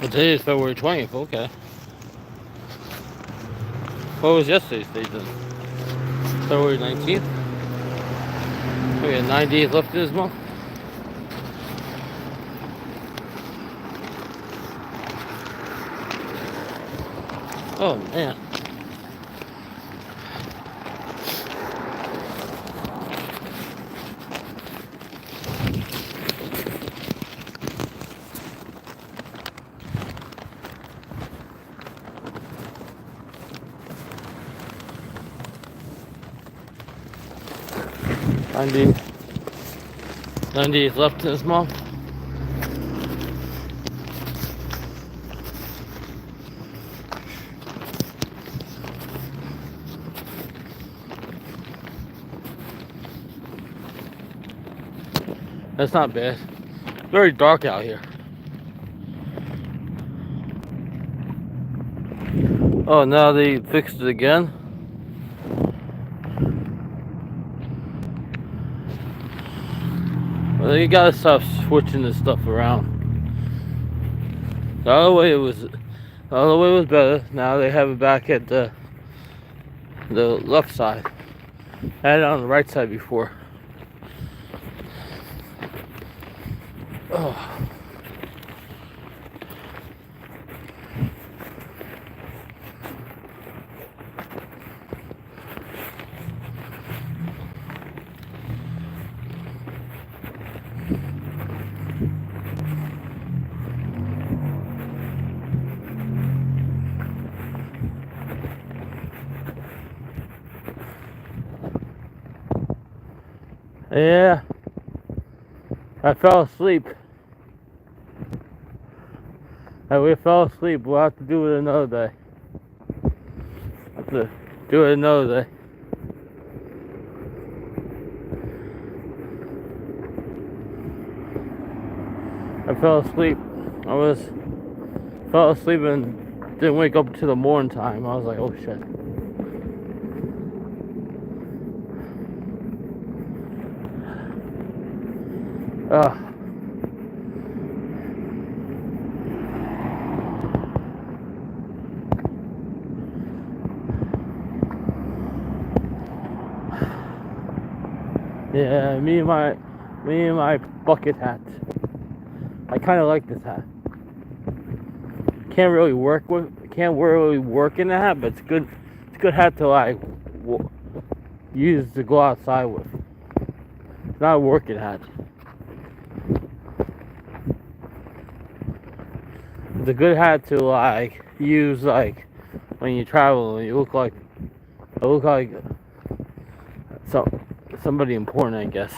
Well, today is February 20th. Okay. What was yesterday's date then? February 19th. We got 9 days left in this month. Oh man. 90, 9 days left in this month. That's not bad. Very dark out here. Oh, now they fixed it again. Well, you gotta stop switching this stuff around. The other way was better. Now they have it back at the left side. I had it on the right side before. Oh. Yeah, I fell asleep. We fell asleep. We'll have to do it another day. Have to do it another day. I fell asleep. Fell asleep and didn't wake up till the morning time. I was like, oh shit. Yeah, me and my bucket hat. I kind of like this hat. Can't really work in the hat, but it's good. It's a good hat to like use to go outside with. It's not a working hat. It's a good hat to like use like when you travel and you look like somebody important, I guess.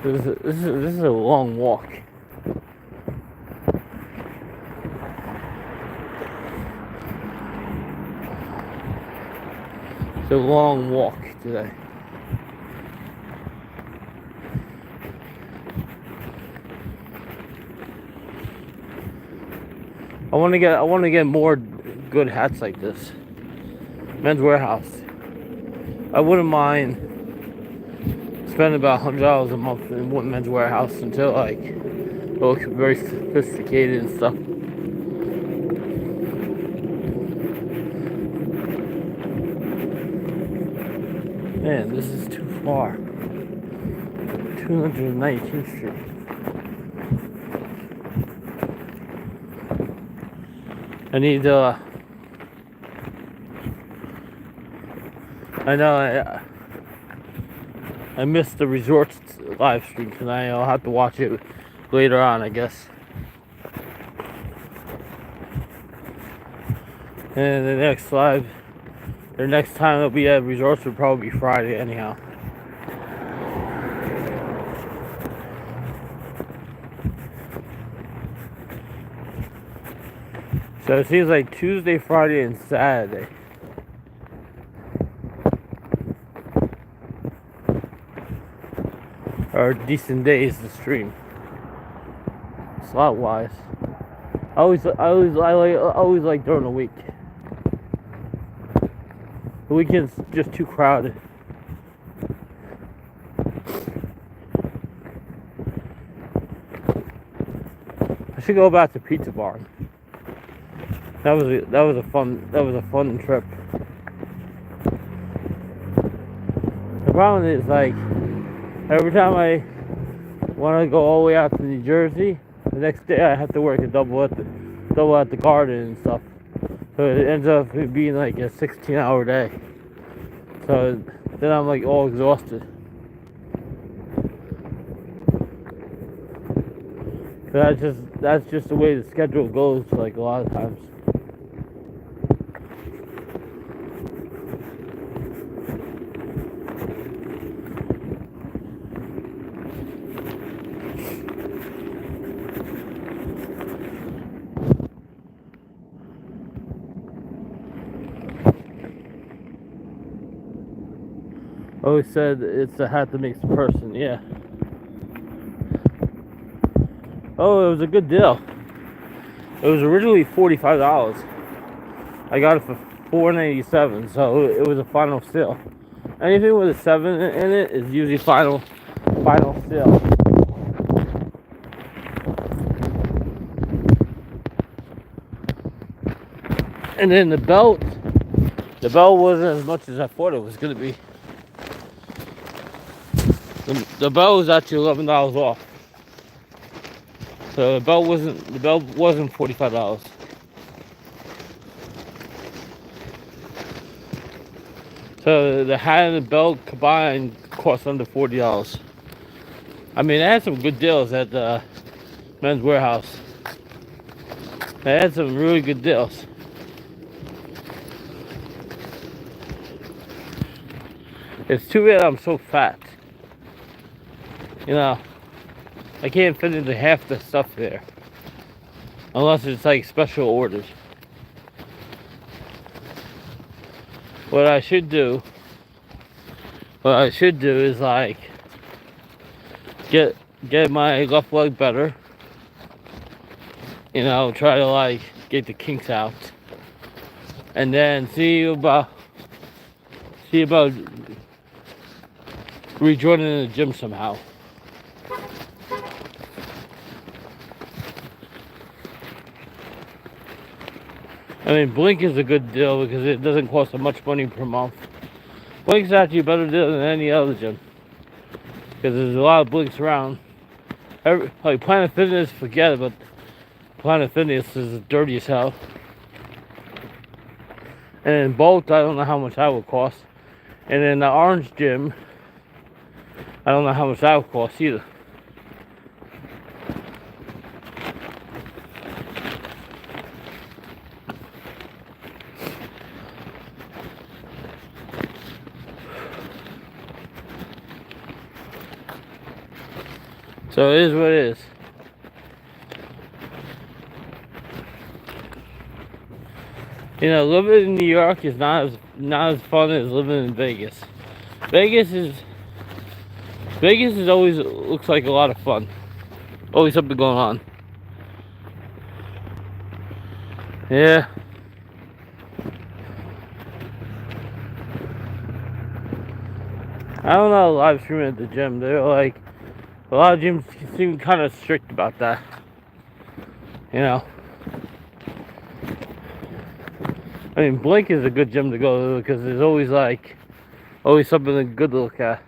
This is a long walk. It's a long walk today. I want to get more good hats like this. Men's Warehouse. I wouldn't mind spending about $100 a month in one Men's Warehouse until like it looks very sophisticated and stuff. Man, this is too far. 219th Street. I need I know I missed the resorts live stream tonight. I'll have to watch it later on, I guess. And the next time it'll be at resorts will probably be Friday anyhow. So it seems like Tuesday, Friday, and Saturday. Are decent days to stream. Slot wise. I always like during the week. The weekend's just too crowded. I should go back to Pizza Barn. That was a fun trip. The problem is, like, every time I want to go all the way out to New Jersey, the next day I have to work a double at the garden and stuff. So it ends up being like a 16-hour day. So then I'm like all exhausted. That's just the way the schedule goes, like, a lot of times. Always said it's the hat that makes the person. Yeah. Oh, it was a good deal. It was originally $45. I got it for $4.97, so it was a final sale. Anything with a 7 in it is usually final sale. And then the belt wasn't as much as I thought it was gonna be. The belt was actually $11 off. So the belt wasn't $45. So the hat and the belt combined cost under $40. I mean, they had some good deals at the Men's Warehouse. They had some really good deals. It's too bad I'm so fat. You know, I can't fit into half the stuff there. Unless it's like special orders. What I should do is like get my left leg better. You know, try to like get the kinks out. And then see about rejoining the gym somehow. I mean, Blink is a good deal because it doesn't cost so much money per month. Blink's actually a better deal than any other gym because there's a lot of Blinks around. Like Planet Fitness, forget it, but Planet Fitness is dirty as hell. And in Bolt, I don't know how much that would cost. And in the Orange Gym, I don't know how much that would cost either. So it is what it is. You know, living in New York is not as fun as living in Vegas. Vegas always looks like a lot of fun. Always something going on. Yeah. I don't know, live streaming at the gym. They're like, a lot of gyms seem kind of strict about that. You know. I mean, Blink is a good gym to go to because there's always something good to look at.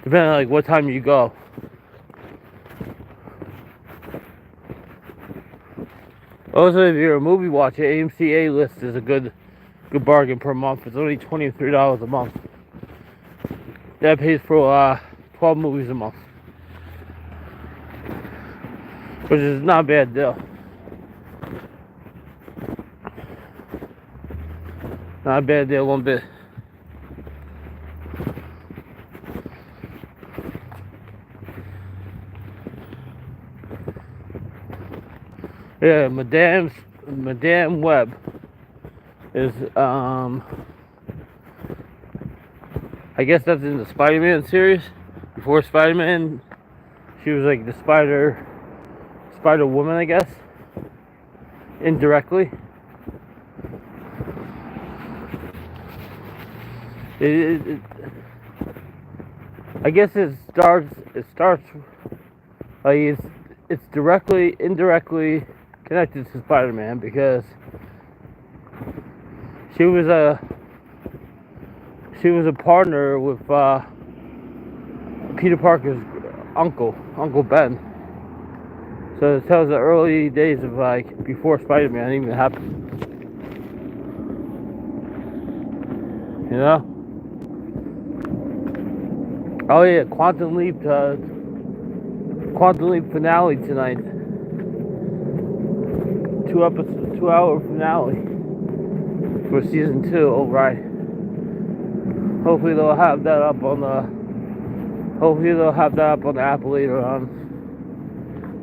Depending on like what time you go. Also, if you're a movie watcher, AMC A-List is a good bargain per month. It's only $23 a month. That pays for 12 movies a month, which is not a bad deal. Not a bad deal one bit. Yeah, Madame Web is I guess that's in the Spider-Man series. Before Spider-Man, she was like the Spider Woman, I guess. Indirectly. it I guess it starts like it's directly, indirectly connected to Spider-Man because she was a partner with Peter Parker's Uncle Ben. So it tells the early days of like before Spider-Man even happened. You know? Oh yeah, Quantum Leap finale tonight. 2-hour finale for season 2. Oh right. Hopefully they'll have that up on the app later on.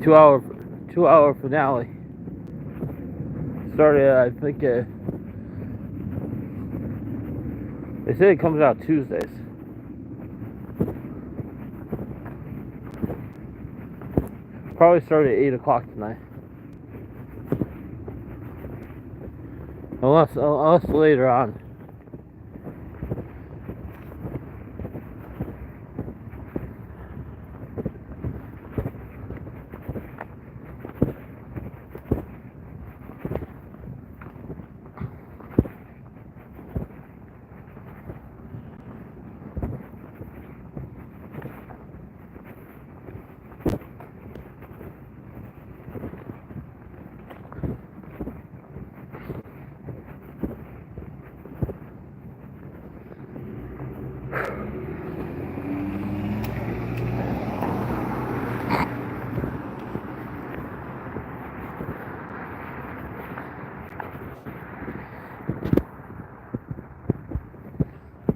2-hour finale. Started I think they say it comes out Tuesdays. Probably started at 8 o'clock tonight. Unless later on.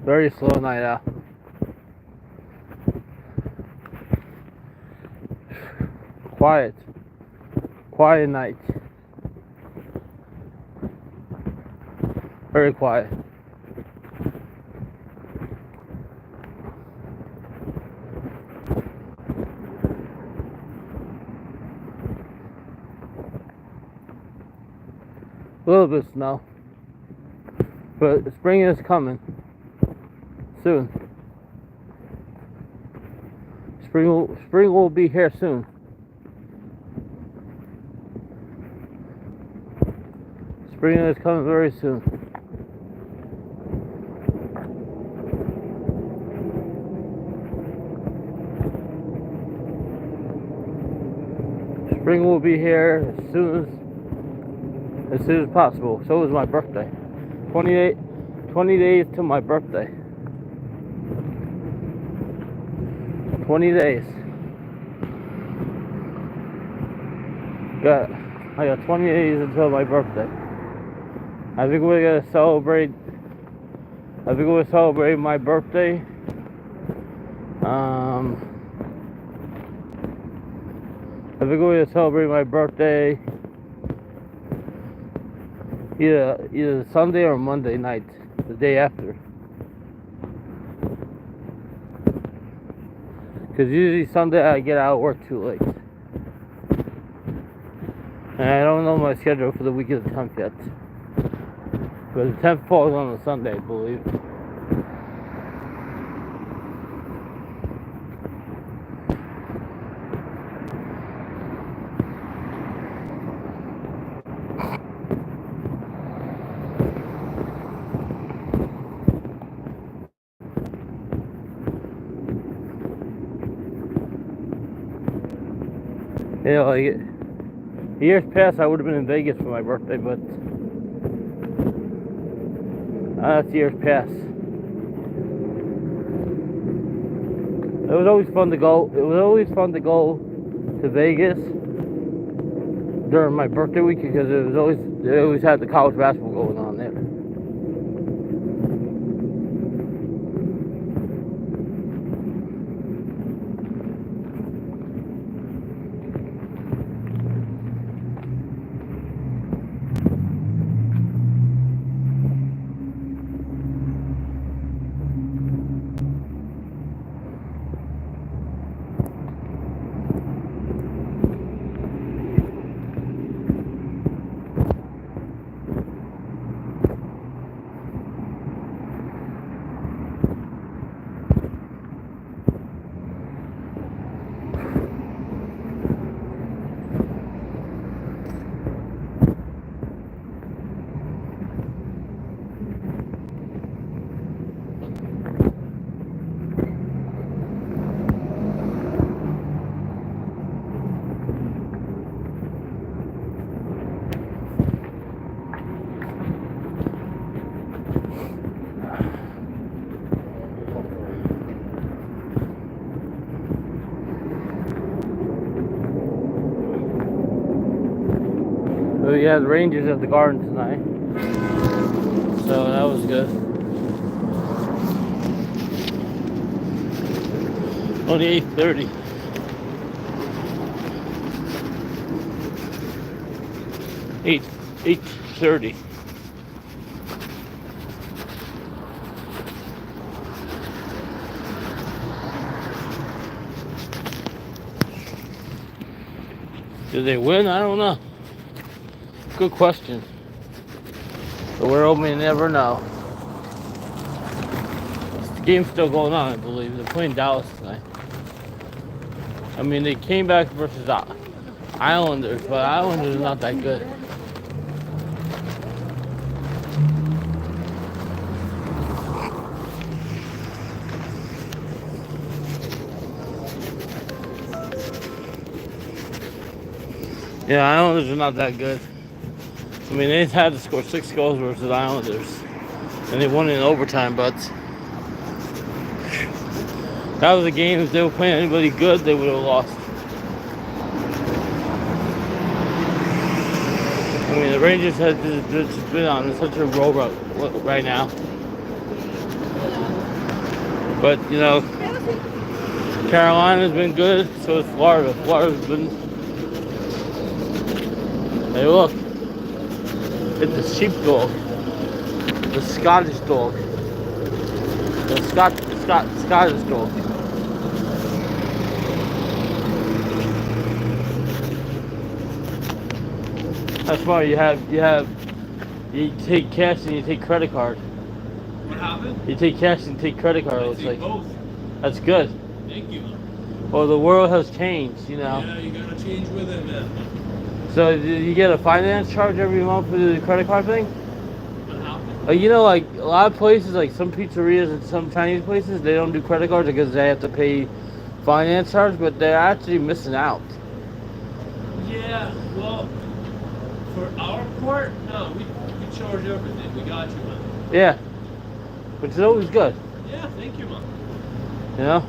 Very slow night out. Quiet night. Very quiet. A little bit of snow, but spring is coming soon. Spring will be here soon. Spring is coming very soon. Spring will be here as soon as possible. So is my birthday. 20 days to my birthday. 20 days. I got 20 days until my birthday. I think we're gonna celebrate my birthday. I think we're gonna celebrate my birthday either Sunday or Monday night, the day after. Because usually Sunday I get out of work too late. And I don't know my schedule for the week of the 10th yet. But the 10th falls on a Sunday, I believe. You know, like, years past I would have been in Vegas for my birthday, but that's years past. It was always fun to go. It was always fun to go to Vegas during my birthday week because they always had the college basketball going on there. we had Rangers at the Garden tonight, so that was good. Only 8:30. Eight 8:30. Did they win? I don't know. Good question. The world may never know. The game's still going on, I believe. They're playing Dallas tonight. I mean, they came back versus the Islanders, but Islanders are not that good. Yeah, Islanders are not that good. I mean, they had to score 6 goals versus the Islanders, and they won in overtime, but that was a game. If they were playing anybody good, they would have lost. I mean, the Rangers have just been on such a roll right now. But, you know, Carolina's been good, so has Florida. Florida's been... Hey, look. It's the sheepdog. The Scottish dog. The Scottish dog. That's why you take cash and you take credit card. What happened? You take cash and take credit card. I It's take like both. that's good. Thank you. Well, the world has changed, you know. Yeah, you gotta change with it, man. So do you get a finance charge every month for the credit card thing? What happened? You know, like a lot of places, like some pizzerias and some Chinese places, they don't do credit cards because they have to pay finance charge, but they're actually missing out. Yeah, well, for our part, no, we charge everything. We got you, man. Yeah, which is always good, Yeah, thank you, man. you know.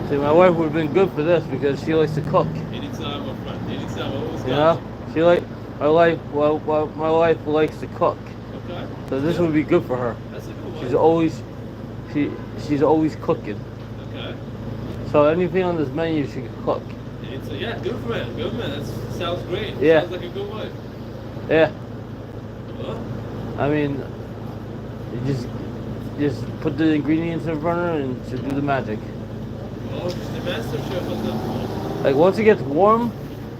See, my wife would have been good for this because she likes to cook. Anytime, my friend. Anytime, I always got You know, she like my wife. Well, my wife likes to cook, you. Okay. so this would be good for her. That's a cool one. She's always cooking. Okay. So anything on this menu, she can cook. Yeah, good for man. Good man. That sounds great. Yeah. Sounds like a good wife. Yeah, Huh? I mean, you just put the ingredients in front of her and she'll do the magic. Well, she's the master chef of the... Like once it gets warm,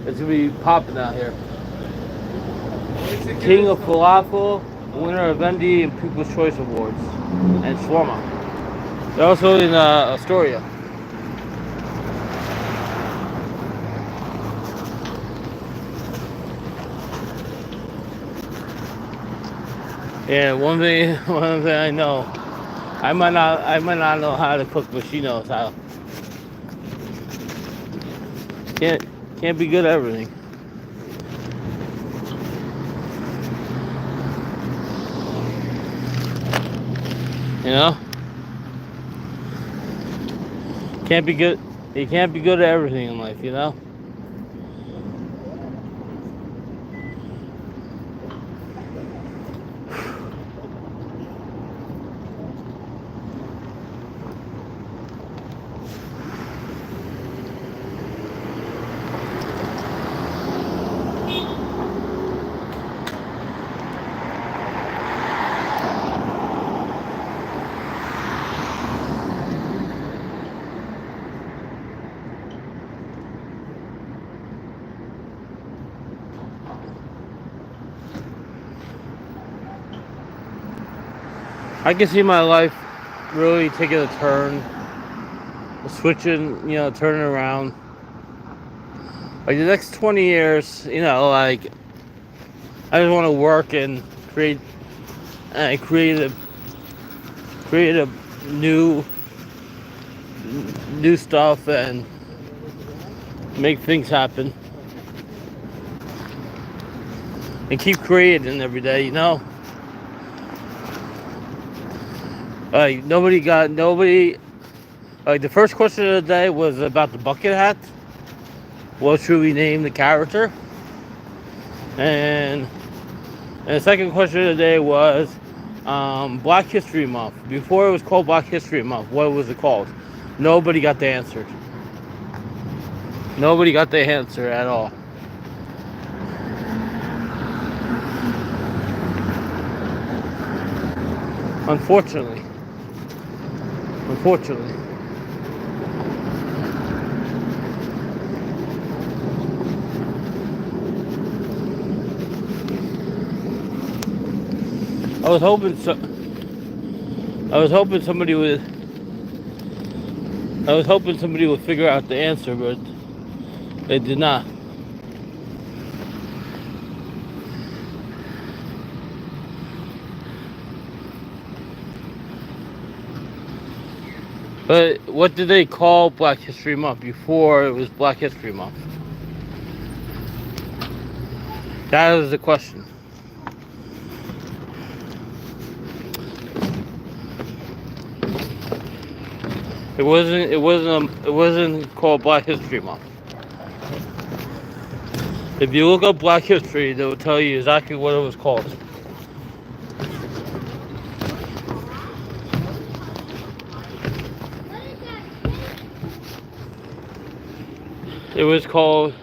it's gonna be popping out here. What is it, King of guys? Falafel, winner of Vendy and People's Choice Awards, and shawarma. They're also in Astoria. Yeah, one thing I know, I might not know how to cook, but she knows how. Can't be good at everything. You know? Can't be good. You can't be good at everything in life, you know? I can see my life really taking a turn, switching, turning around. Like the next 20 years, like I just want to work and create a new stuff and make things happen and keep creating every day, you know. Nobody. Like the first question of the day was about the bucket hat. what should we name the character? And the second question of the day was Black History Month. Before it was called Black History Month, what was it called? Nobody got the answer. Nobody got the answer at all. Unfortunately. I was hoping somebody would figure out the answer, but they did not. But what did they call Black History Month before it was Black History Month? That is the question. It wasn't called Black History Month. If you look up Black History, they will tell you exactly what it was called. It was called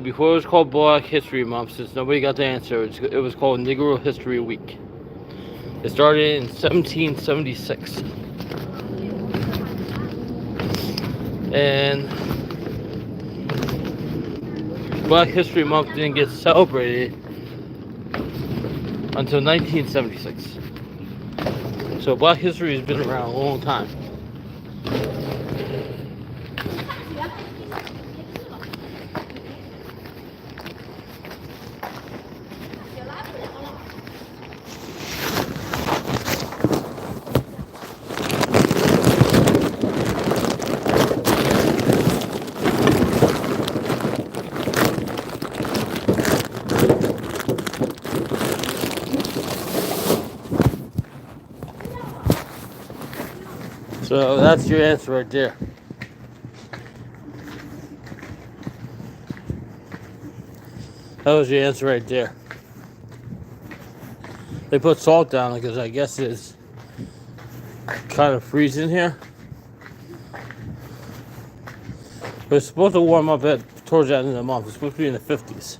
before it was called Black History Month, since nobody got the answer. It was called Negro History Week. It started in 1776. And Black History Month didn't get celebrated until 1976. So Black history has been around a long time. So that's your answer right there. That was your answer right there. They put salt down because I guess it's kind of freezing here. It's supposed to warm up towards the end of the month. It's supposed to be in the 50s.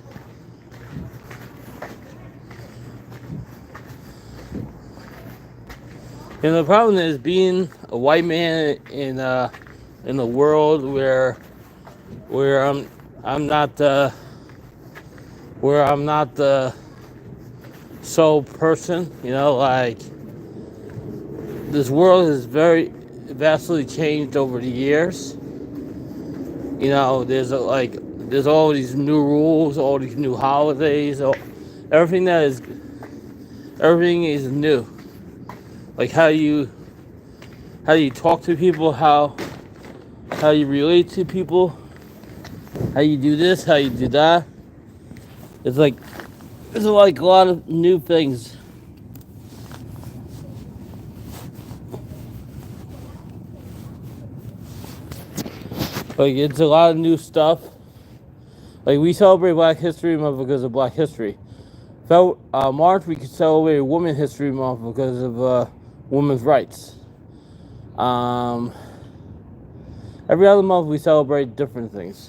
And the problem is being a white man in a world where I'm not the sole person. You know, like this world has very vastly changed over the years. You know, there's all these new rules, all these new holidays, everything is new. Like how you talk to people, how you relate to people, how you do this, how you do that. It's like there's like a lot of new things. Like it's a lot of new stuff. Like we celebrate Black History Month because of Black history. March we could celebrate Women's History Month because of women's rights. Every other month we celebrate different things.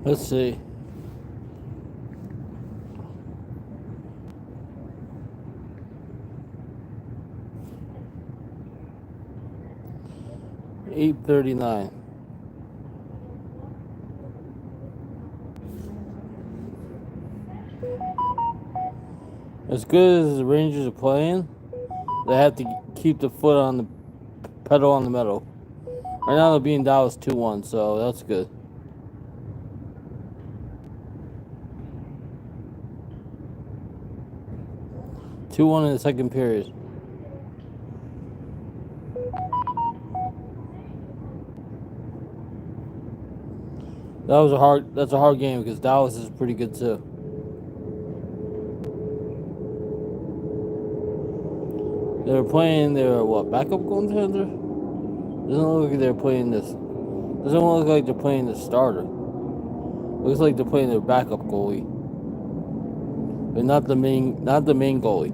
Let's see. $8.39. As good as the Rangers are playing, they have to keep the foot on the pedal on the metal. Right now they're beating Dallas 2-1, so that's good. 2-1 in the second period. That's a hard game because Dallas is pretty good too. They're playing their backup goaltender? Doesn't look like they're playing this. Doesn't look like they're playing the starter. Looks like they're playing their backup goalie. But not the main goalie.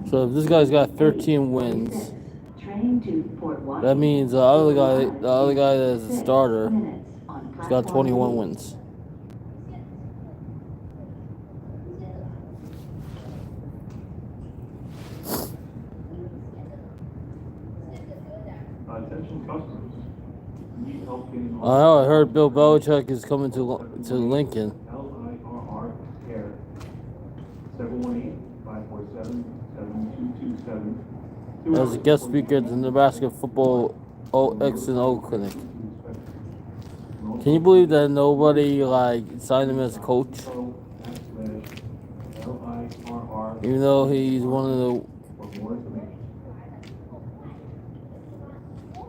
So if this guy's got 13 wins, that means the other guy that's a starter, has got 21 wins. Attention customers. Need help getting I know. I heard Bill Belichick is coming to Lincoln. LIRR Care 718-547-7227 As a guest speaker at the Nebraska Football X and O Clinic. Can you believe that nobody signed him as a coach? Even though he's one of the.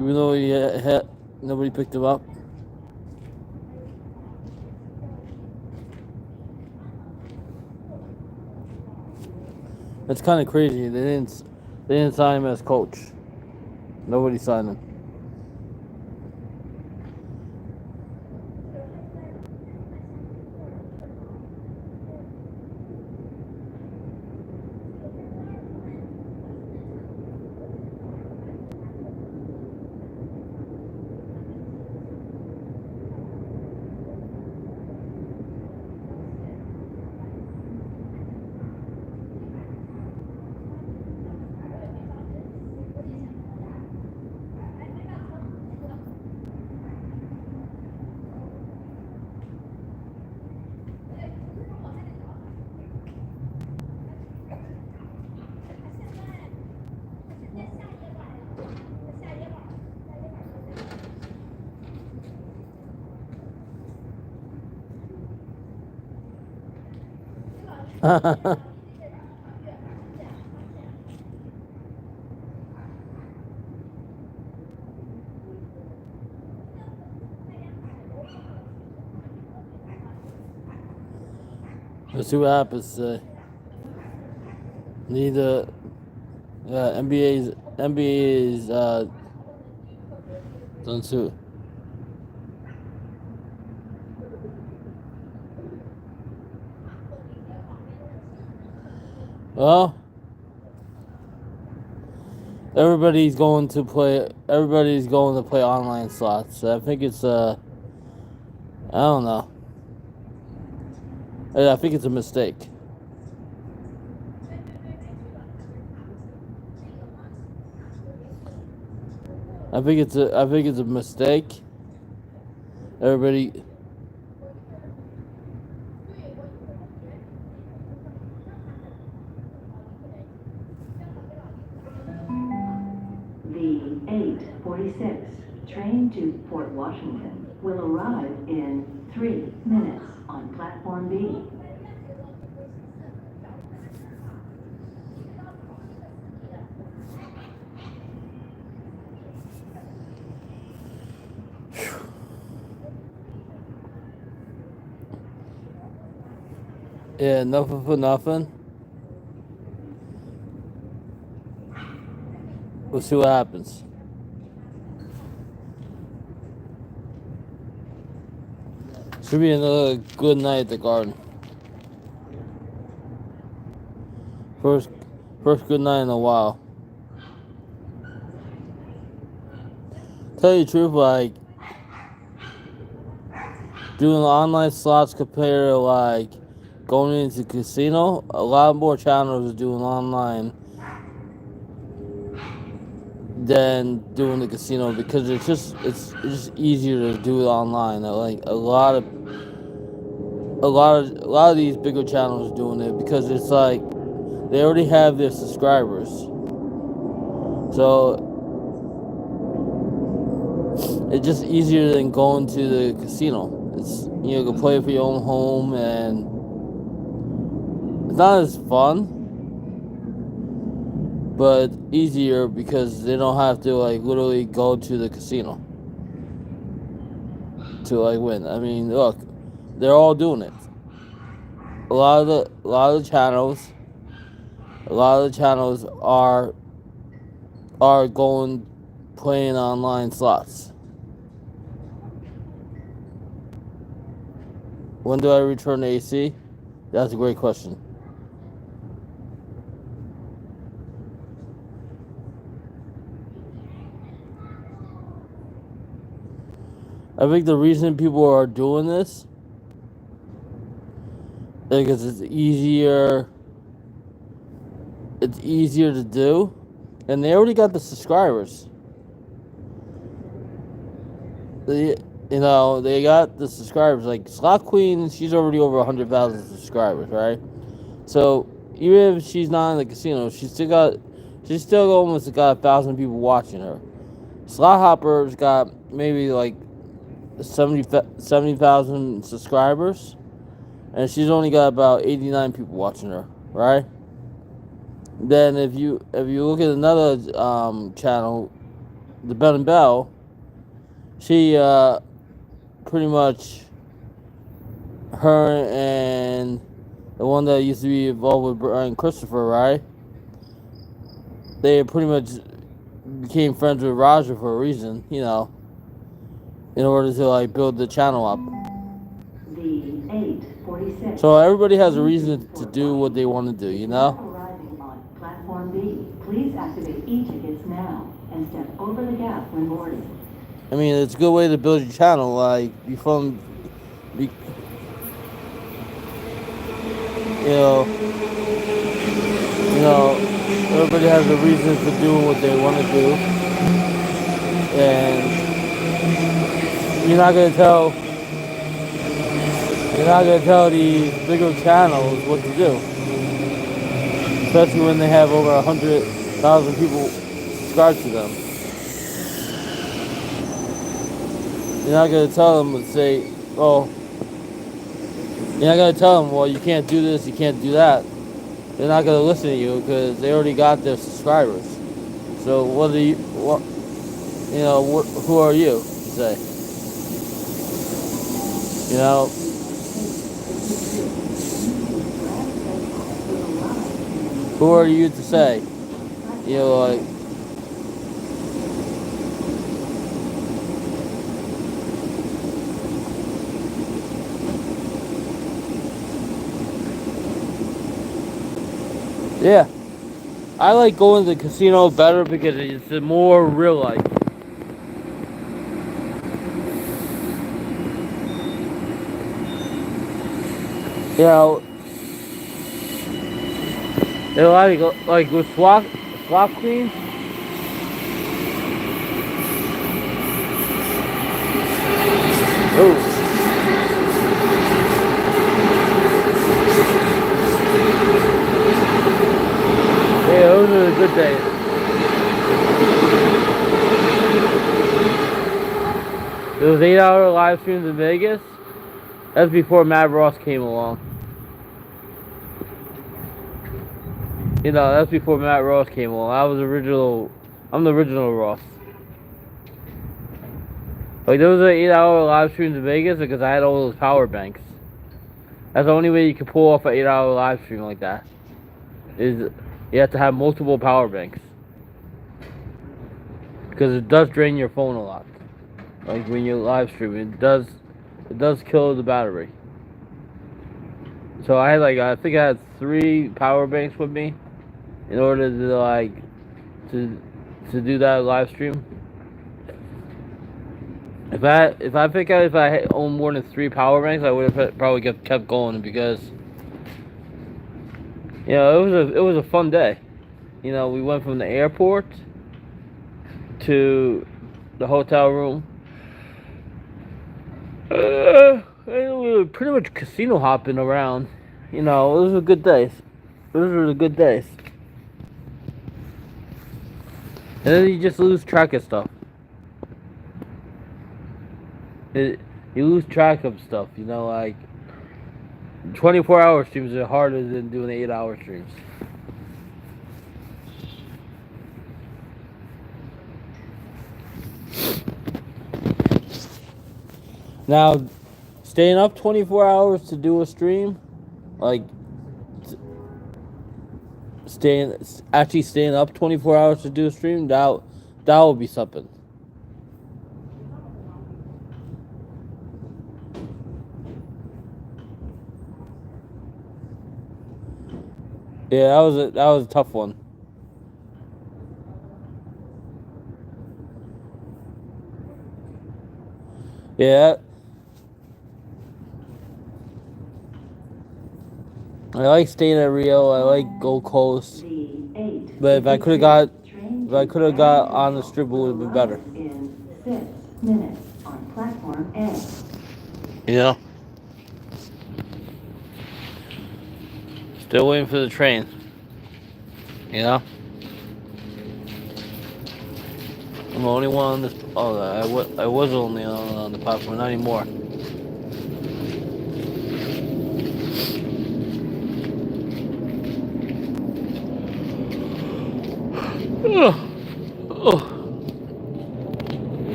Even though he had nobody picked him up. That's kind of crazy. They didn't sign him as coach. Nobody signed him. Let's see what happens today. NBA's done too. Well, everybody's going to play online slots. So I think it's I don't know. I think it's a mistake. I think it's a mistake. Everybody. The 8:46 train to Port Washington will arrive in 3 minutes on platform B. Yeah, nothing for nothing. We'll see what happens. Should be another good night at the Garden. First good night in a while. Tell you the truth, like doing online slots compared to like going into casino, a lot more channels are doing online than doing the casino because it's just easier to do it online. Like a lot of these bigger channels are doing it because it's like they already have their subscribers. So it's just easier than going to the casino. It's you can play for your own home and it's not as fun, but easier because they don't have to like literally go to the casino to like win. I mean, look, they're all doing it. A lot of the channels are going playing online slots. When do I return to AC? That's a great question. I think the reason people are doing this is because it's easier to do, and they already got the subscribers. They got the subscribers. Like Slot Queen, she's already over 100,000 subscribers, right? So even if she's not in the casino, she's still almost got 1,000 people watching her. Slot Hopper's got maybe like 70,000 subscribers, and she's only got about 89 people watching her, right? Then if you look at another channel, the Ben and Bell, she pretty much her and the one that used to be involved with Brian Christopher, right? They pretty much became friends with Roger for a reason, in order to like build the channel up. The 846. So everybody has a reason to do what they want to do, Arriving on platform B. Please activate e-tickets now and step over the gap when boarding. I mean, it's a good way to build your channel. Like, everybody has a reason for doing what they want to do, and you're not gonna tell these bigger channels what to do, especially when they have over 100,000 people subscribed to them. You're not gonna tell them well, you can't do this, you can't do that. They're not gonna listen to you because they already got their subscribers. So who are you to say? Who are you to say? Yeah, I like going to the casino better because it's more real life. They're like with slot queens. Ooh. Yeah, those are the good days. Those 8-hour live streams in Vegas, that's before Matt Ross came along. That's before Matt Ross came along. I'm the original Ross. Like, those are 8-hour live streams in Vegas because I had all those power banks. That's the only way you can pull off an 8-hour live stream like that. Is you have to have multiple power banks. Because it does drain your phone a lot. Like when you're live streaming, it does it does kill the battery. So I think I had 3 power banks with me in order to to do that live stream. If I had owned more than 3 power banks, I would have probably kept going because it was a fun day. We went from the airport to the hotel room. We were pretty much casino hopping around. Those were good days. Those were the good days. And then you just lose track of stuff. You lose track of stuff. 24-hour streams are harder than doing 8-hour streams. Now, staying up 24 hours to do a stream, staying up 24 hours to do a stream, that would be something. Yeah, that was a tough one. Yeah. I like staying at Rio. I like Gold Coast. But if I could have got on the strip, it would have been better. In 6 minutes on platform A. Yeah. Still waiting for the train. I'm the only one on this. Oh, I was only on the platform, not anymore.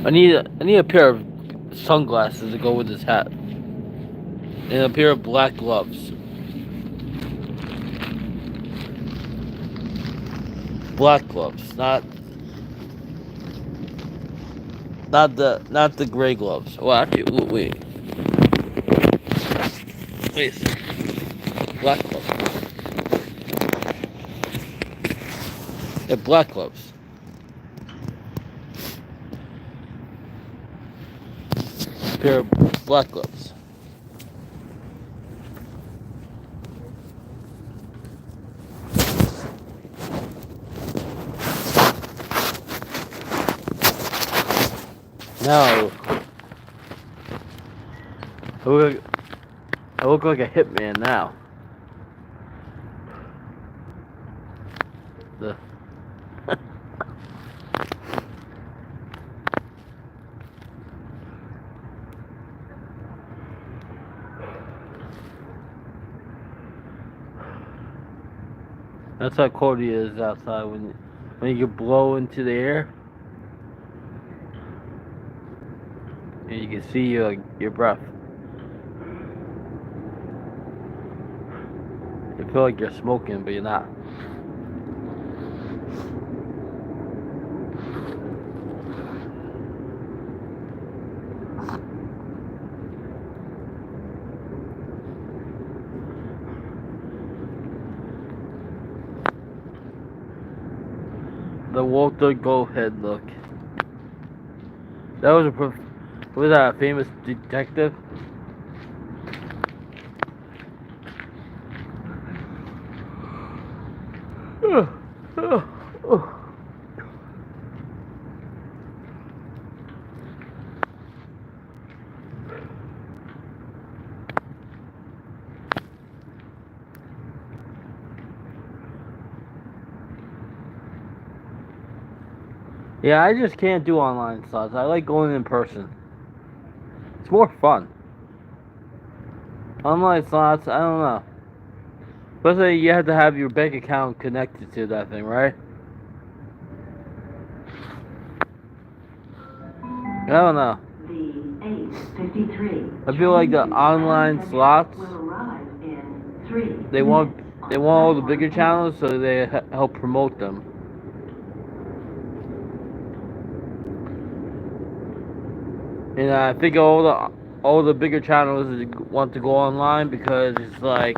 I need a pair of sunglasses to go with this hat, and a pair of black gloves. Black gloves, not the gray gloves. Well, actually, wait. Black gloves. Yeah, black gloves. A pair of black gloves. Now, I look like a hitman now. That's how cold it is outside when you blow into the air. And you can see your breath. You feel like you're smoking, but you're not. The Walter Go-Head look. That was was that a famous detective? Yeah, I just can't do online slots. I like going in person. It's more fun. Online slots, I don't know. Especially you have to have your bank account connected to that thing, right? I don't know. I feel like the online slots, they want all the bigger channels, so they help promote them. And I think all the bigger channels want to go online because it's like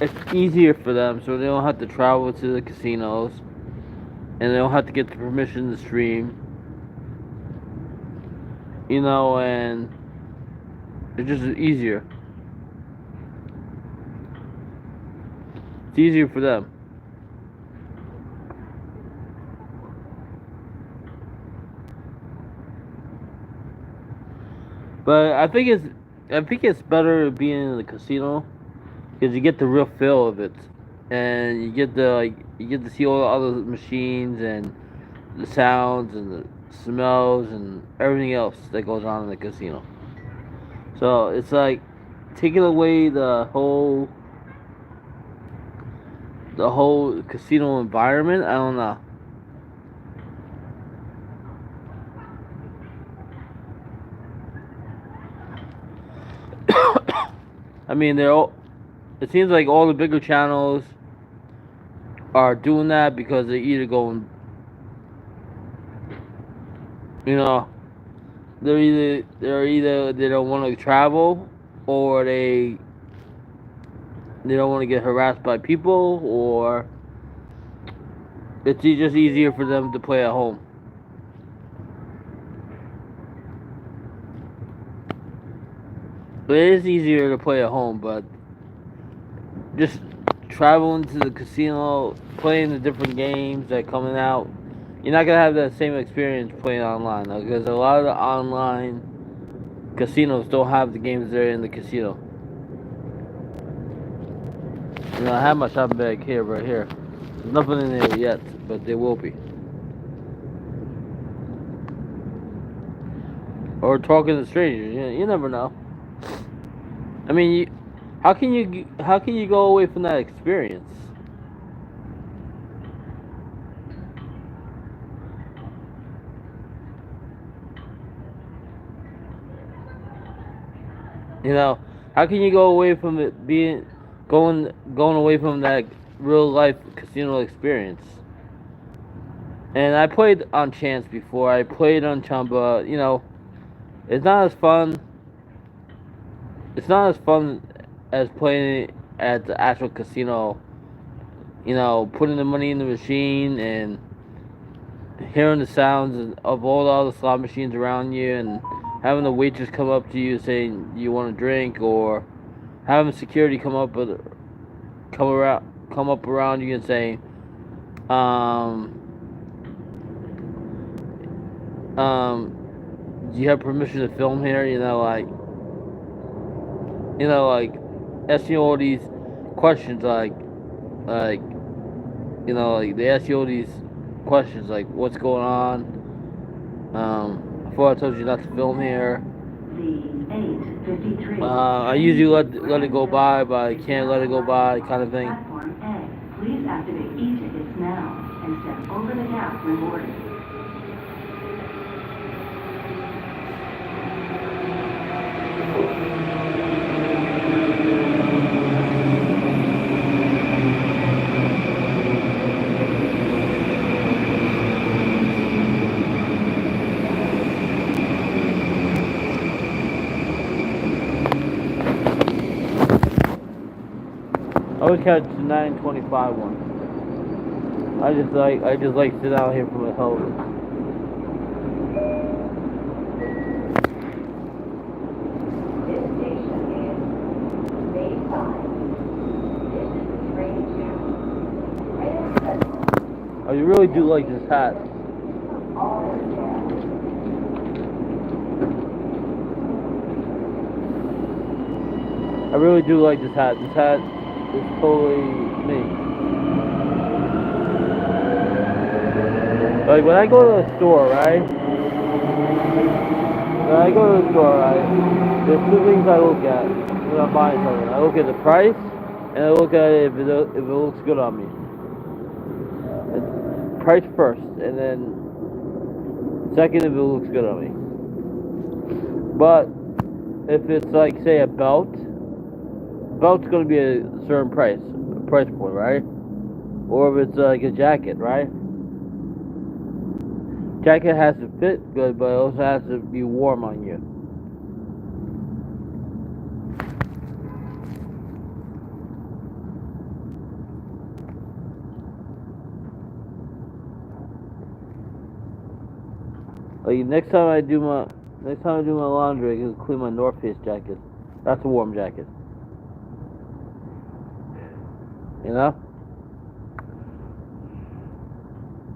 it's easier for them, so they don't have to travel to the casinos, and they don't have to get the permission to stream. And it's just easier. It's easier for them. But I think it's better being in the casino because you get the real feel of it, and you get to see all the other machines and the sounds and the smells and everything else that goes on in the casino. So it's like taking away the whole casino environment. I don't know. I mean, it seems like all the bigger channels are doing that because they're either going, you know, they're either they don't want to travel, or they don't want to get harassed by people, or it's just easier for them to play at home. It is easier to play at home, but just traveling to the casino, playing the different games that are coming out, you're not gonna have that same experience playing online, because a lot of the online casinos don't have the games that are in the casino. I have my shopping bag here, right here. There's nothing in there yet, but there will be. Or talking to strangers, you never know. I mean, how can you go away from that experience? How can you go away from it going away from that real life casino experience? And I played on Chance before. I played on Chumba. It's not as fun. It's not as fun as playing at the actual casino. Putting the money in the machine and hearing the sounds of all the other slot machines around you, and having the waitress come up to you saying you want a drink, or having security come up around you and saying, do you have permission to film here? Asking all these questions, they ask you all these questions like, what's going on? I thought I told you not to film here. I usually let it go by, but I can't let it go by, kind of thing. Platform A. Please activate e-tickets now and step over the gap rewarded. I always catch the 925 one. I just like sit out here from the hell of it. This station is Bayside. This is train 2. Right at I really do like this hat. I really do like this hat. This hat is totally me. Like when I go to the store, right? There's two things I look at when I'm buying something. I look at the price, and I look at it if it looks good on me. It's price first, and then second if it looks good on me. But if it's like, say, a belt's gonna be a certain price point, right? Or if it's like a jacket, right? Jacket has to fit good, but it also has to be warm on you. Like next time I do my laundry, I can clean my North Face jacket. That's a warm jacket. You know?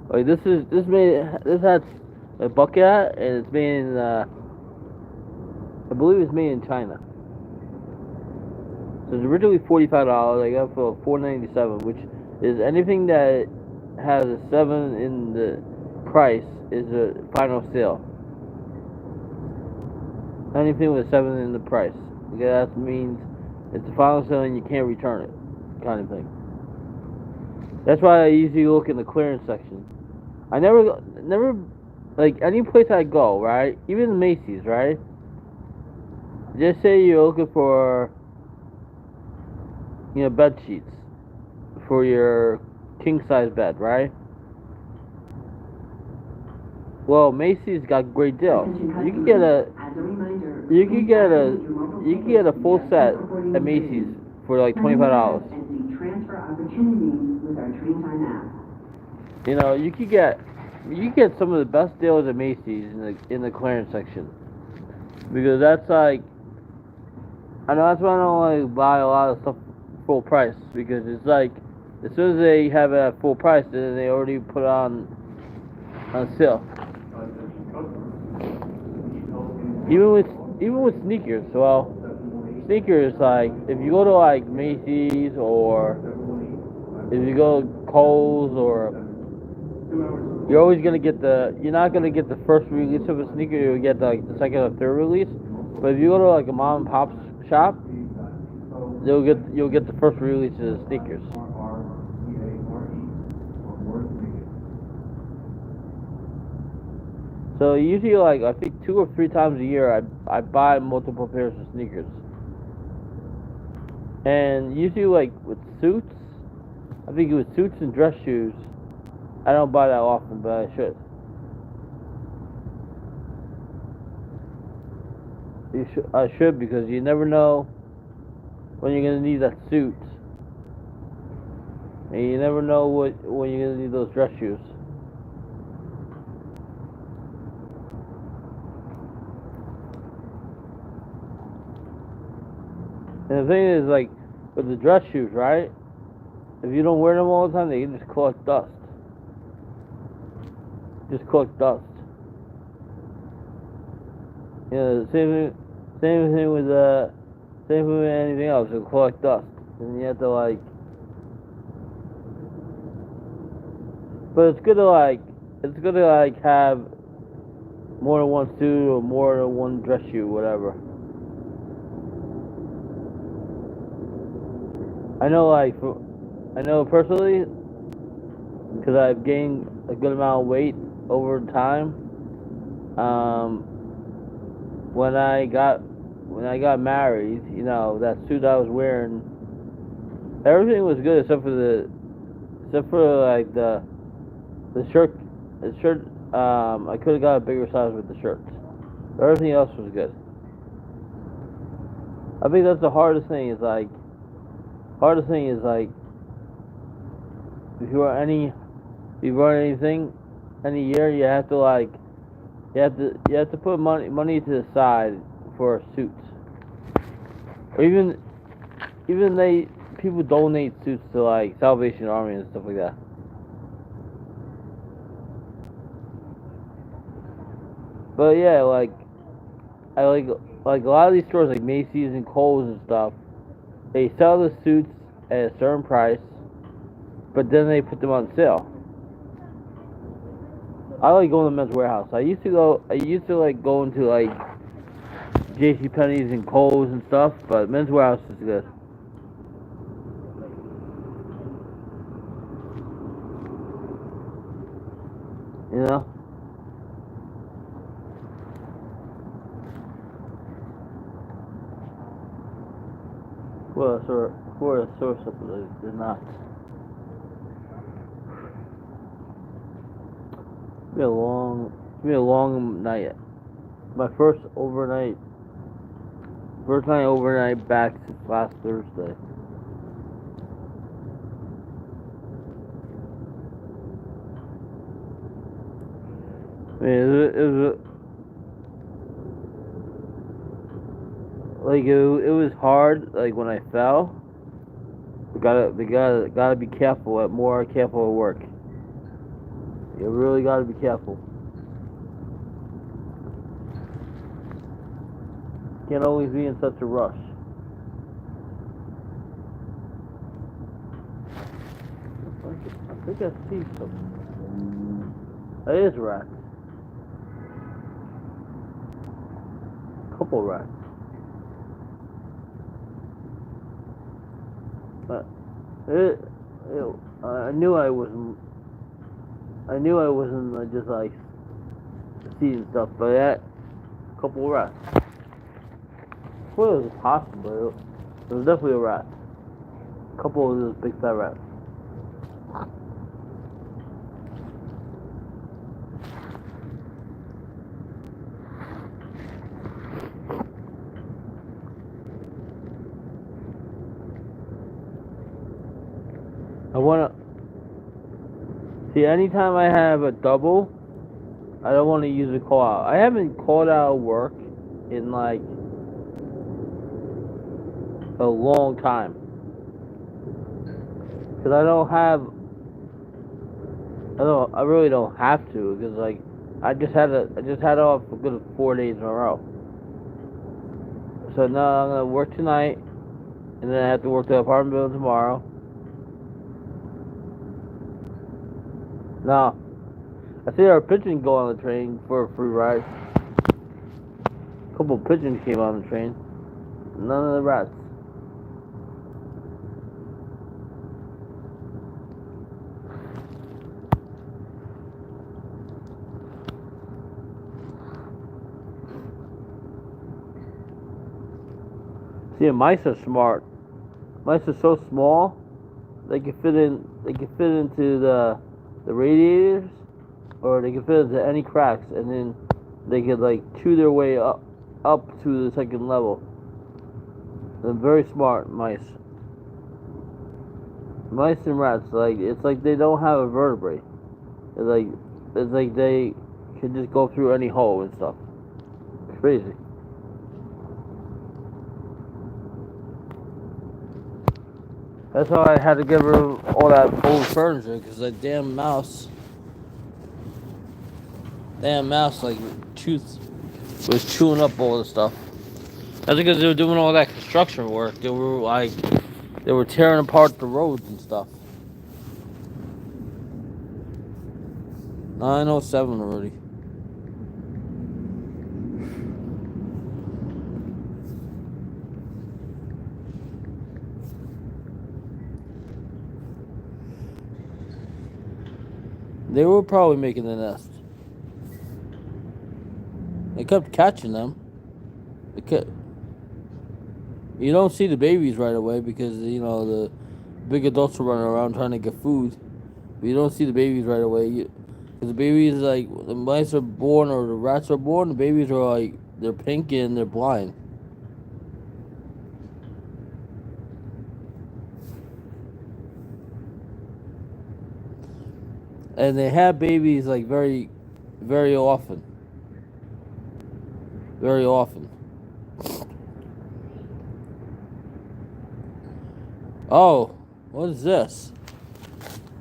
Like this has a bucket hat, and it's made in I believe it's made in China. So it's originally $45. I got it for $4.97, which is anything that has a 7 in the price is a final sale. Anything with a 7 in the price, because that means it's a final sale and you can't return it, kind of thing. That's why I usually look in the clearance section. I never like any place I go, right? Even Macy's, right? Just say you're looking for, bed sheets for your king size bed, right? Well, Macy's got great deals. You can get a full set at Macy's for like $25. You could get some of the best deals at Macy's in the clearance section, because that's like, I know that's why I don't like buy a lot of stuff full price, because it's like as soon as they have it at full price, then they already put it on sale. Even with sneakers, well, sneakers, like if you go to like Macy's, or if you go to Kohl's, or you're always gonna get you're not gonna get the first release of a sneaker. You'll get the second or third release. But if you go to like a mom and pop shop, you'll get the first release of the sneakers. So usually, like I think 2 or 3 times a year, I buy multiple pairs of sneakers. And usually, like with suits, I think with suits and dress shoes, I don't buy that often, but I should. I should, because you never know when you're gonna need that suit, and you never know when you're gonna need those dress shoes. And the thing is, like, with the dress shoes, right? If you don't wear them all the time, they can just collect dust. Same thing with anything else. It'll collect dust, and you have to But it's good to have more than one suit or more than one dress shoe, whatever. I know personally, because I've gained a good amount of weight over time. When I got married, that suit I was wearing, everything was good except for the shirt. The shirt, I could have got a bigger size with the shirt. Everything else was good. I think that's the hardest thing. Is like, if you run anything any year, you have to put money to the side for suits. Or even people donate suits to like Salvation Army and stuff like that. But yeah, I like a lot of these stores like Macy's and Kohl's and stuff. They sell the suits at a certain price, but then they put them on sale. I like going to Men's Warehouse. I used to like going to like JCPenney's and Kohl's and stuff, but Men's Warehouse is good. For a source of they're not. It's been a long night. My first night overnight back since last Thursday. I mean, it was hard. Like when I fell, we gotta be careful. More careful at work. You really gotta be careful. Can't always be in such a rush. I think I see something. It is rats. Couple rats. But I knew I wasn't just like seeing stuff, but that couple rats. I thought it was a possum, but it was definitely a rat. A couple of those big fat rats. I wanna see anytime I have a double, I don't want to use a call out. I haven't called out work in like a long time because I really don't have to because like I just had off a good 4 days in a row. So now I'm gonna work tonight, and then I have to work the apartment building tomorrow. Now, I see our pigeon go on the train for a free ride. A couple of pigeons came on the train. None of the rats. See, mice are smart. Mice are so small, they can fit into the radiators, or they can fit into any cracks, and then they can like chew their way up to the second level. They're very smart mice. Mice and rats, like it's like they don't have a vertebrae. It's like they can just go through any hole and stuff. It's crazy. That's how I had to get rid of all that old furniture, because that damn mouse like was chewing up all the stuff. That's because they were doing all that construction work. They were tearing apart the roads and stuff. 9:07 already. They were probably making the nest. They kept catching them. You don't see the babies right away because, you know, the big adults are running around trying to get food. But you don't see the babies right away. Because the babies, like, the mice are born or the rats are born, the babies are like, they're pink and they're blind. And they have babies like very, very often. Very often. Oh, what is this?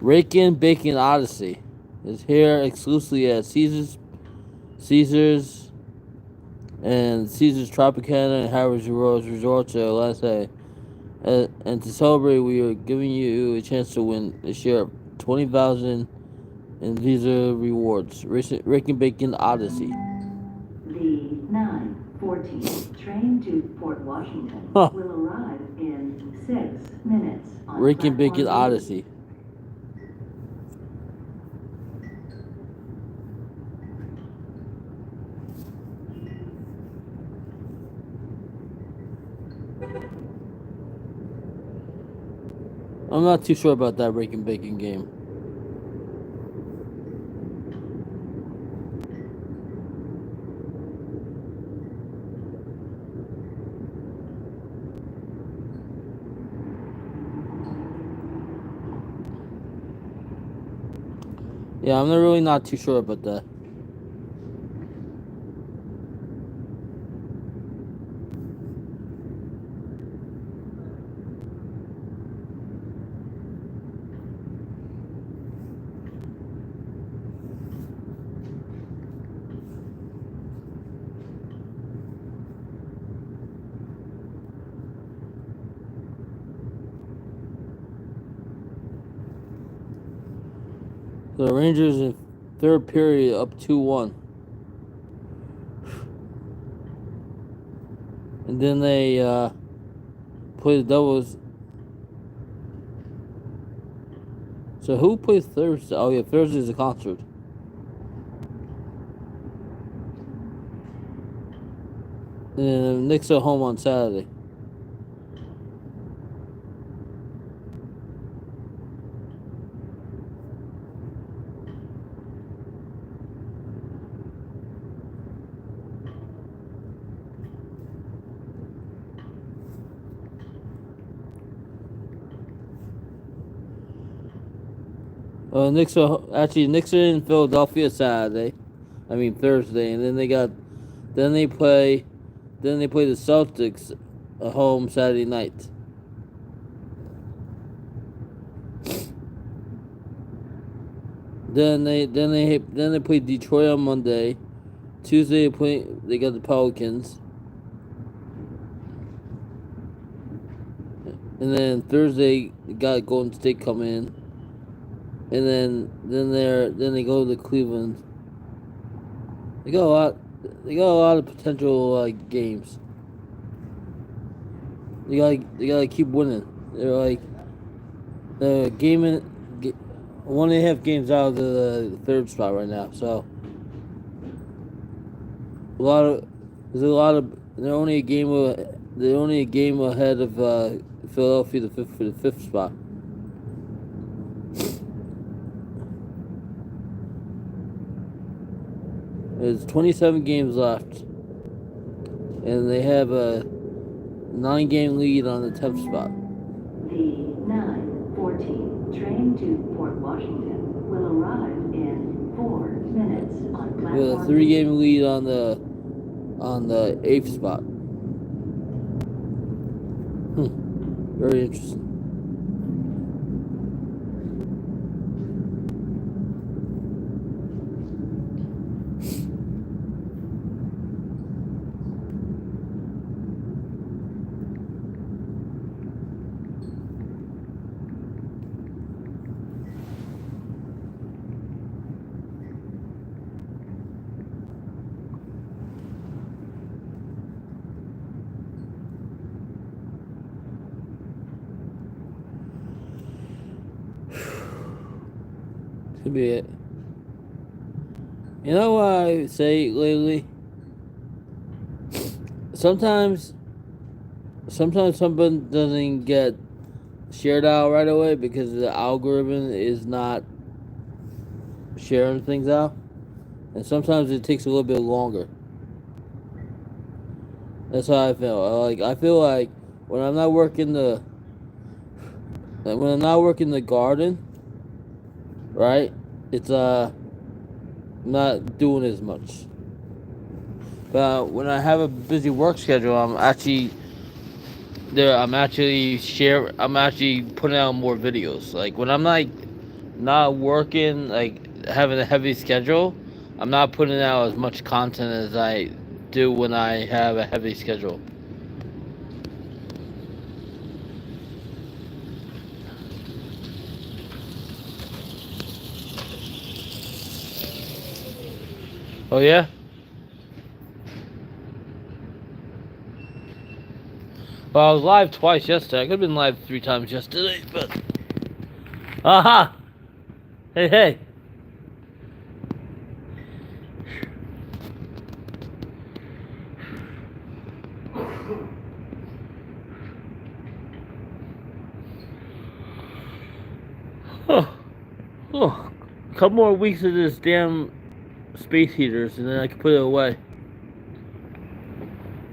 Rakin' Bacon Odyssey is here exclusively at Caesars, and Caesars Tropicana and Harvard's Resorts Atlanta. And to celebrate, we are giving you a chance to win a share of $20,000 in Visa rewards. Rakin' Bacon Odyssey. The 9:14 train to Port Washington will arrive in 6 minutes on Rakin' Bacon platform B. Odyssey. I'm not too sure about that Rakin' Bacon game. Yeah, I'm really not too sure about that. The Rangers in third period up 2-1. And then they play the Devils. So who plays Thursday? Oh yeah, Thursday's a concert. And then the Knicks are home on Saturday. Knicks are in Philadelphia Saturday. I mean Thursday, and then they play the Celtics at home Saturday night. Then they play Detroit on Monday. Tuesday they got the Pelicans. And then Thursday they got Golden State coming in. And then they go to Cleveland. They got a lot of potential games. They gotta keep winning. They're the game in 1.5 games out of the third spot right now. So they're only a game ahead of Philadelphia for the fifth spot. There's 27 games left, and they have a 9-game lead on the 10th spot. The 9:14 train to Port Washington will arrive in 4 minutes on platform. We have a 3-game lead on the 8th spot. Very interesting. Could be it. You know what I say lately? Sometimes something doesn't get shared out right away because the algorithm is not sharing things out, and sometimes it takes a little bit longer. That's how I feel. I feel like when I'm not working the garden, right? It's not doing as much. But when I have a busy work schedule, I'm actually putting out more videos. Like when I'm not working, like having a heavy schedule, I'm not putting out as much content as I do when I have a heavy schedule. Oh yeah? Well, I was live twice yesterday. I could have been live 3 times yesterday, but... Aha! Hey! Oh, a couple more weeks of this damn space heaters, and then I can put it away.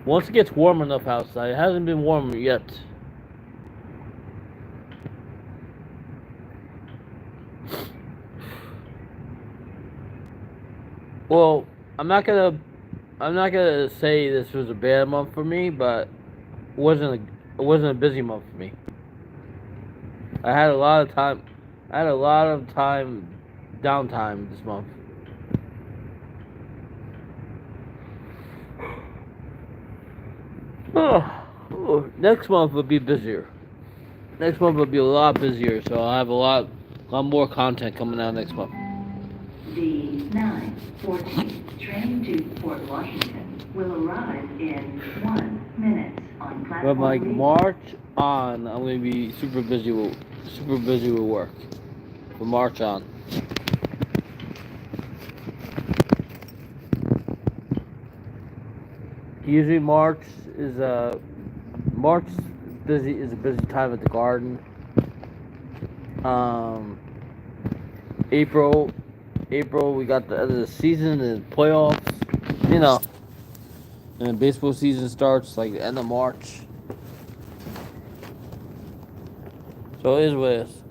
Once it gets warm enough outside, it hasn't been warm yet. Well, I'm not gonna say this was a bad month for me, but it wasn't a busy month for me. I had a lot of time. I had a lot of time downtime this month. Next month will be busier. Next month will be a lot busier, so I'll have a lot more content coming out next month. The 9:14 train to Port Washington will arrive in 1 minute on platform But like B. March on, I'm gonna be super busy with work. From March on. Usually March is a busy time at the garden. April we got the end of the season and playoffs, you know, and the baseball season starts like the end of March. So it is what it is.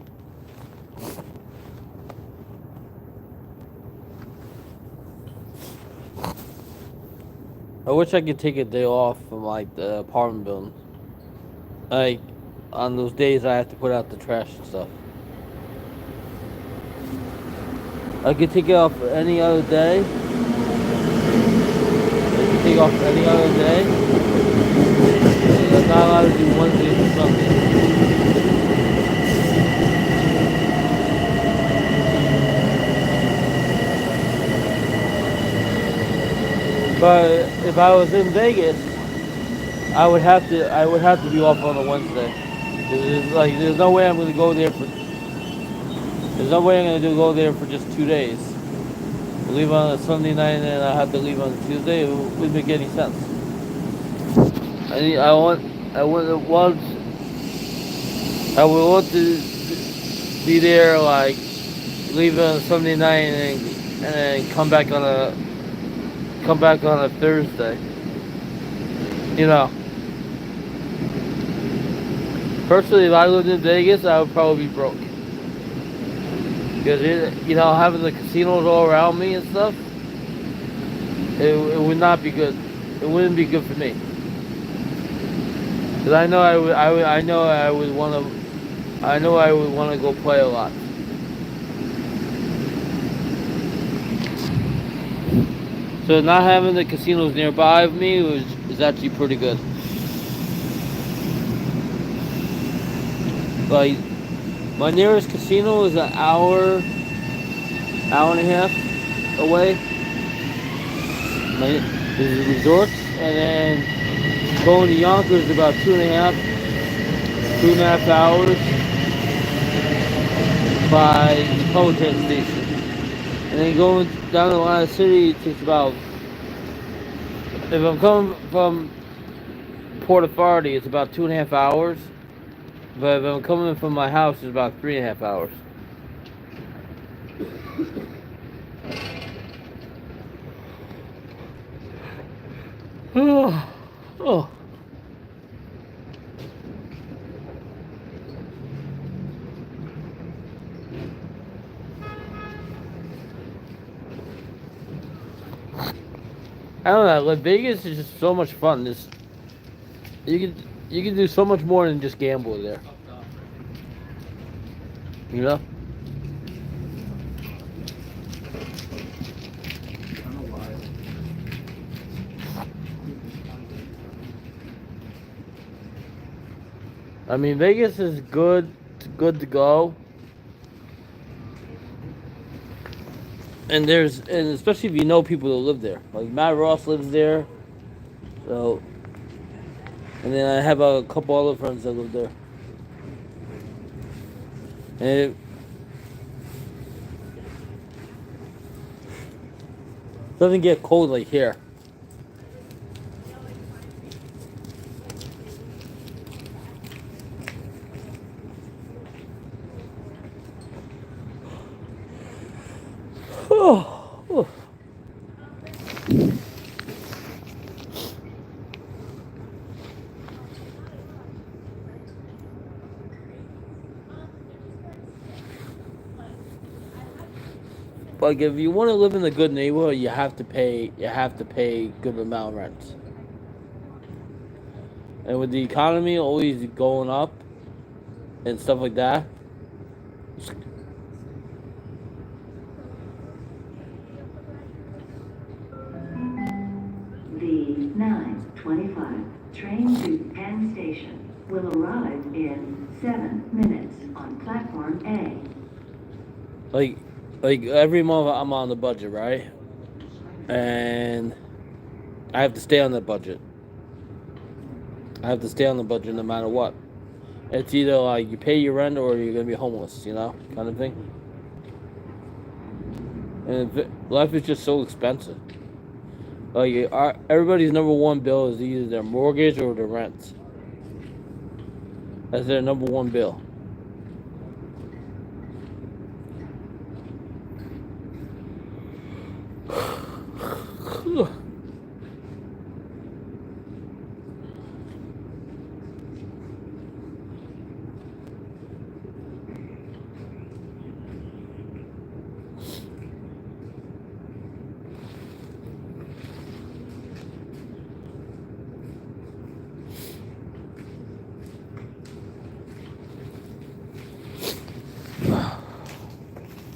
I wish I could take a day off from like the apartment building. Like on those days I have to put out the trash and stuff. I could take it off any other day. I could take off any other day. I'm not allowed to do Wednesday and Sunday. But if I was in Vegas, I would have to be off on a Wednesday. There's no way I'm gonna go there for. There's no way I'm gonna go there for just 2 days. Leave on a Sunday night and then I have to leave on a Tuesday. It wouldn't make any sense. I would want to be there like leave on a Sunday night and then come back on a Thursday. You know. Personally, if I lived in Vegas, I would probably be broke. Because having the casinos all around me and stuff, it would not be good. It wouldn't be good for me. Because I know I would want to go play a lot. So not having the casinos nearby of me is actually pretty good. Like my nearest casino is an hour and a half away. There's a resort, and then going to Yonkers is about 2.5 hours by the public transportation. And then going down to Atlantic City, it takes about, if I'm coming from Port Authority, it's about 2.5 hours. But if I'm coming from my house, it's about 3.5 hours. Oh. I don't know. Like Vegas is just so much fun. You can do so much more than just gamble there. You know? I mean, Vegas is good to go. And especially if you know people that live there. Like Matt Ross lives there. So, and then I have a couple other friends that live there. And it doesn't get cold like here. Oh. Like if you want to live in a good neighborhood, you have to pay good amount of rent. And with the economy always going up and stuff like that, The 9:25 train to Penn Station will arrive in 7 minutes on platform A. like every month I'm on the budget, right? And I have to stay on the budget. I have to stay on the budget no matter what. It's either like you pay your rent or you're gonna be homeless, you know, kind of thing. And life is just so expensive. Like everybody's number one bill is either their mortgage or their rent. That's their number one bill.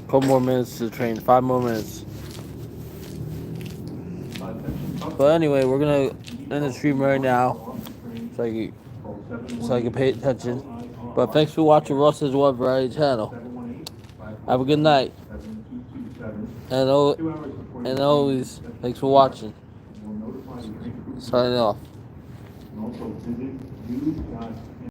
Couple more minutes to the train. 5 more minutes. But anyway, we're gonna end the stream right now, so I can pay attention. But thanks for watching Russ's Web Variety channel. Have a good night. And always, thanks for watching. Signing off. And also visit